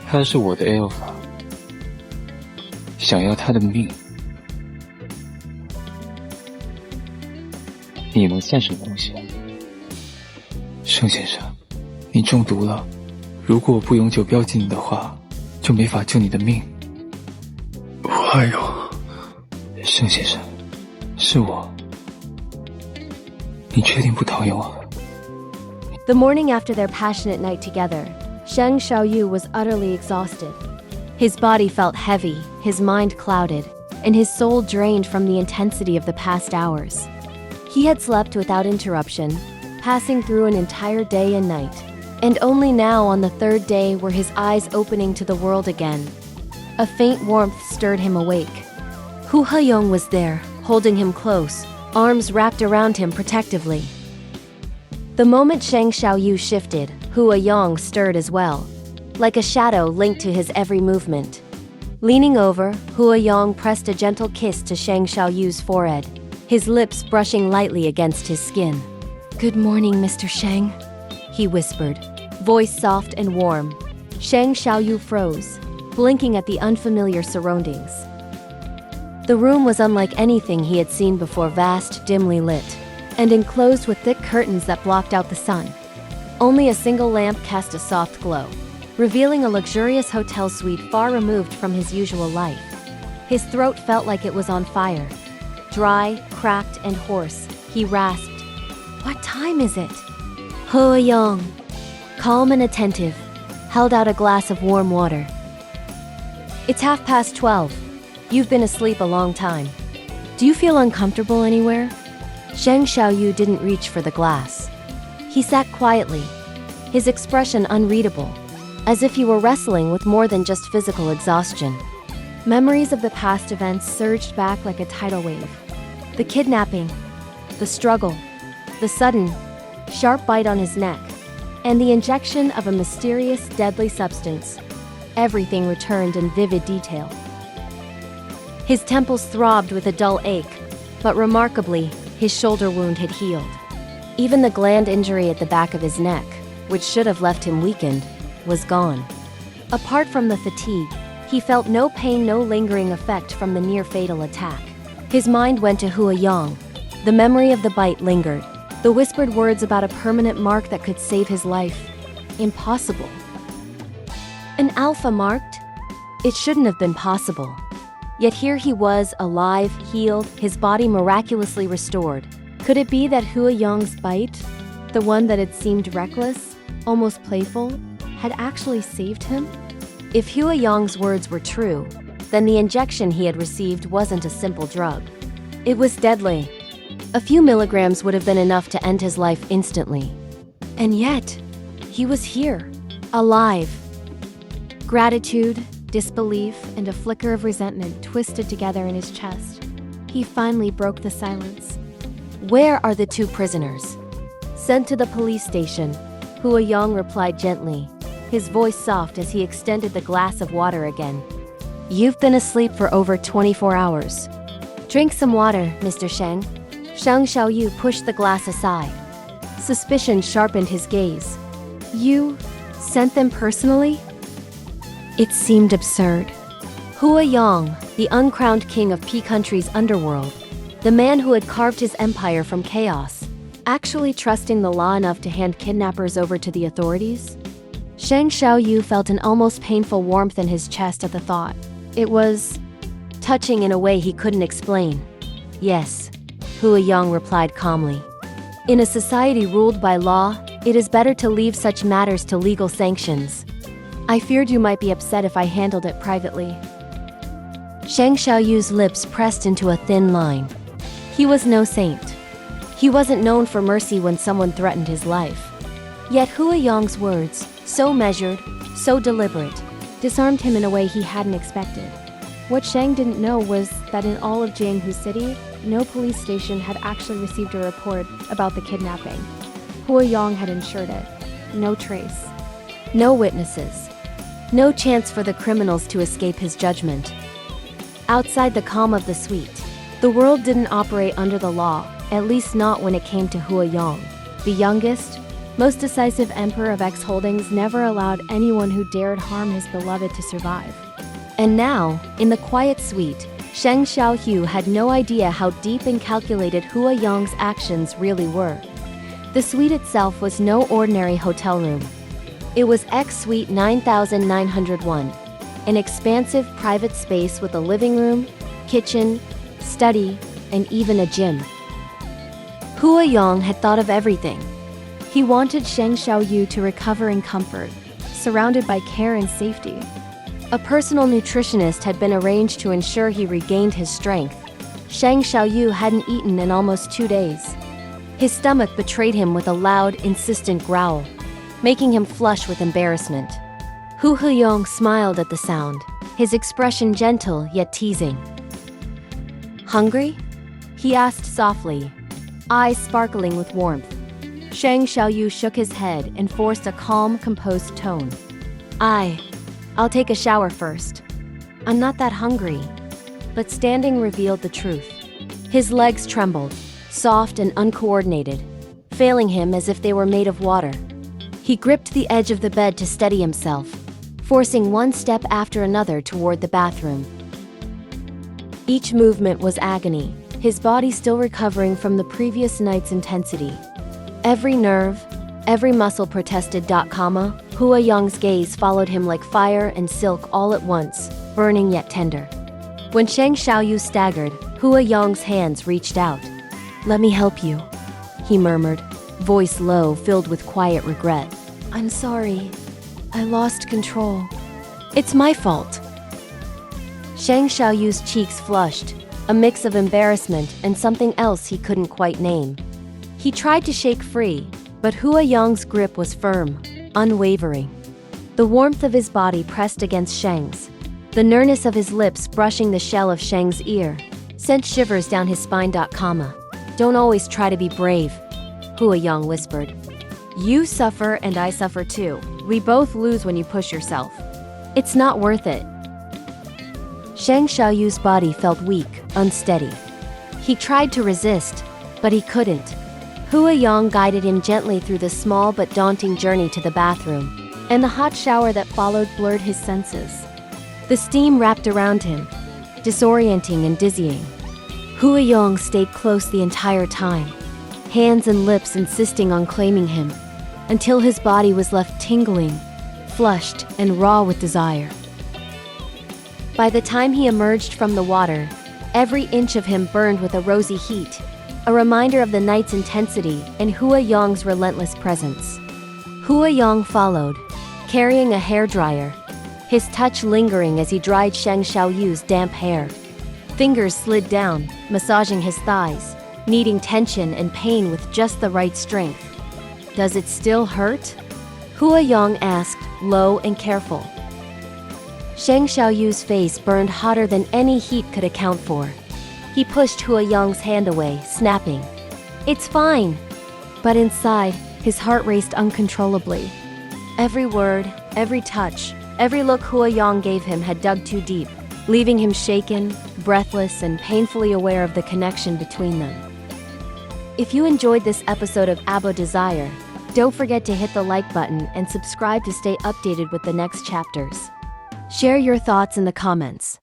他是我的 alpha， 想要他的命，你能算什么东西？盛先生，你中毒了，如果我不永久标记你的话，就没法救你的命。Hua Yong，盛先生，是我，你确定不讨厌我？The morning after their passionate night together, Sheng Shaoyou was utterly exhausted. His body felt heavy, his mind clouded, and his soul drained from the intensity of the past hours. He had slept without interruption, passing through an entire day and night, and only now on the third day were his eyes opening to the world again. A faint warmth stirred him awake. Hua Yong was there, holding him close, arms wrapped around him protectively. The moment Sheng Shaoyou shifted, Hua Yong stirred as well, like a shadow linked to his every movement. Leaning over, Hua Yong pressed a gentle kiss to Sheng Shaoyou's forehead, his lips brushing lightly against his skin. "Good morning, Mr. Sheng," he whispered, voice soft and warm. Sheng Shaoyou froze, blinking at the unfamiliar surroundings. The room was unlike anything he had seen before, vast, dimly lit, and enclosed with thick curtains that blocked out the sun. Only a single lamp cast a soft glow, revealing a luxurious hotel suite far removed from his usual life. His throat felt like it was on fire. Dry, cracked, and hoarse, he rasped, "What time is it?" Hua Yong, calm and attentive, held out a glass of warm water. "It's 12:30. You've been asleep a long time. Do you feel uncomfortable anywhere?" Sheng Shaoyou didn't reach for the glass. He sat quietly, his expression unreadable, as if he were wrestling with more than just physical exhaustion. Memories of the past events surged back like a tidal wave. The kidnapping, the struggle, the sudden, sharp bite on his neck, and the injection of a mysterious, deadly substance. Everything returned in vivid detail. His temples throbbed with a dull ache, but remarkably, his shoulder wound had healed. Even the gland injury at the back of his neck, which should have left him weakened, was gone. Apart from the fatigue, he felt no pain, no lingering effect from the near-fatal attack. His mind went to Hua Yong. The memory of the bite lingered, the whispered words about a permanent mark that could save his life. Impossible. An alpha marked? It shouldn't have been possible. Yet here he was, alive, healed, his body miraculously restored. Could it be that Hua Yong's bite, the one that had seemed reckless, almost playful, had actually saved him? If Hua Yong's words were true, then the injection he had received wasn't a simple drug. It was deadly. A few milligrams would have been enough to end his life instantly. And yet, he was here, alive. Gratitude, disbelief, and a flicker of resentment twisted together in his chest. He finally broke the silence. "Where are the two prisoners?" "Sent to the police station," Hua Yong replied gently, his voice soft as he extended the glass of water again. "You've been asleep for over 24 hours. Drink some water, Mr. Sheng." Sheng Shaoyou pushed the glass aside. Suspicion sharpened his gaze. "You sent them personally?" It seemed absurd. Hua Yong, the uncrowned king of P Country's underworld, the man who had carved his empire from chaos, actually trusting the law enough to hand kidnappers over to the authorities? Sheng Shaoyou felt an almost painful warmth in his chest at the thought. It was touching in a way he couldn't explain. "Yes," Hua Yong replied calmly. "In a society ruled by law, it is better to leave such matters to legal sanctions. I feared you might be upset if I handled it privately." Sheng Shaoyou's lips pressed into a thin line. He was no saint. He wasn't known for mercy when someone threatened his life. Yet Hua Yong's words, so measured, so deliberate, disarmed him in a way he hadn't expected. What Sheng didn't know was that in all of Jianghu City, no police station had actually received a report about the kidnapping. Hua Yong had ensured it. No trace. No witnesses. No chance for the criminals to escape his judgment. Outside the calm of the suite, the world didn't operate under the law, at least not when it came to Hua Yong, the youngest, most decisive emperor of X Holdings, never allowed anyone who dared harm his beloved to survive. And now, in the quiet suite, Sheng Shaoyou had no idea how deep and calculated Hua Yong's actions really were. The suite itself was no ordinary hotel room. It was X Suite 9901, an expansive private space with a living room, kitchen, study, and even a gym. Hua Yong had thought of everything. He wanted Sheng Shaoyou to recover in comfort, surrounded by care and safety. A personal nutritionist had been arranged to ensure he regained his strength. Sheng Shaoyou hadn't eaten in almost 2 days. His stomach betrayed him with a loud, insistent growl, making him flush with embarrassment. Hua Yong smiled at the sound, his expression gentle yet teasing. "Hungry?" he asked softly, eyes sparkling with warmth. Sheng Shaoyou shook his head and forced a calm, composed tone. I'll take a shower first. I'm not that hungry." But standing revealed the truth. His legs trembled, soft and uncoordinated, failing him as if they were made of water. He gripped the edge of the bed to steady himself, forcing one step after another toward the bathroom. Each movement was agony, his body still recovering from the previous night's intensity. Every nerve, every muscle protested. Hua Yong's gaze followed him like fire and silk all at once, burning yet tender. When Sheng Shaoyou staggered, Hua Yong's hands reached out. "Let me help you," he murmured, voice low, filled with quiet regret. "I'm sorry. I lost control. It's my fault." Sheng Shaoyou's cheeks flushed, a mix of embarrassment and something else he couldn't quite name. He tried to shake free, but Hua Yong's grip was firm, unwavering. The warmth of his body pressed against Sheng's, the nearness of his lips brushing the shell of Sheng's ear, sent shivers down his spine. "Don't always try to be brave," Hua Yong whispered. "You suffer and I suffer too. We both lose when you push yourself. It's not worth it." Sheng Shaoyou's body felt weak, unsteady. He tried to resist, but he couldn't. Hua Yong guided him gently through the small but daunting journey to the bathroom, and the hot shower that followed blurred his senses. The steam wrapped around him, disorienting and dizzying. Hua Yong stayed close the entire time, hands and lips insisting on claiming him, until his body was left tingling, flushed, and raw with desire. By the time he emerged from the water, every inch of him burned with a rosy heat, a reminder of the night's intensity and Hua Yong's relentless presence. Hua Yong followed, carrying a hairdryer, his touch lingering as he dried Sheng Shaoyou's damp hair. Fingers slid down, massaging his thighs, kneading tension and pain with just the right strength. "Does it still hurt?" Hua Yong asked, low and careful. Sheng Shaoyou's face burned hotter than any heat could account for. He pushed Hua Yong's hand away, snapping, "It's fine." But inside, his heart raced uncontrollably. Every word, every touch, every look Hua Yong gave him had dug too deep, leaving him shaken, breathless, and painfully aware of the connection between them. If you enjoyed this episode of ABO Desire, don't forget to hit the like button and subscribe to stay updated with the next chapters. Share your thoughts in the comments.